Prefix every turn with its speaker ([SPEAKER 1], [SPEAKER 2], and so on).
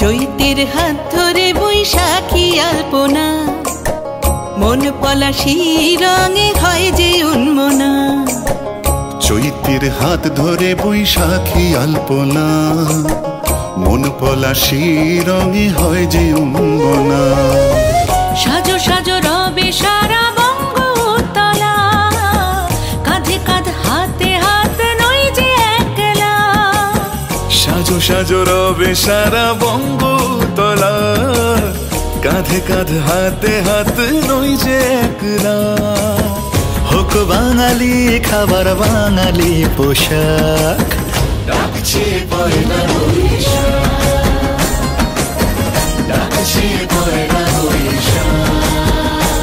[SPEAKER 1] চৈতের হাত ধরে বৈশাখী আলপনা, মন পলাশী রঙে হয় যে উন্মনা।
[SPEAKER 2] চৈতের হাত ধরে বৈশাখী আলপনা, মন পলাশী রঙে হয় যে উন্মনা।
[SPEAKER 1] সাজো সাজো রবে সারা বঙ্গতলা, কাঁধে কাঁধ হাতে হাত নই যে একলা।
[SPEAKER 2] সাজো সাজো রবে সারা বঙ্গতলা, কাঁধে কাঁধ হাতে হাত নই যে একলা। হোক বাঙালি খাবার বাঙালি পোশাক, ডাকছে পয়লা বৈশাখ, ডাকছে পয়লা বৈশাখ।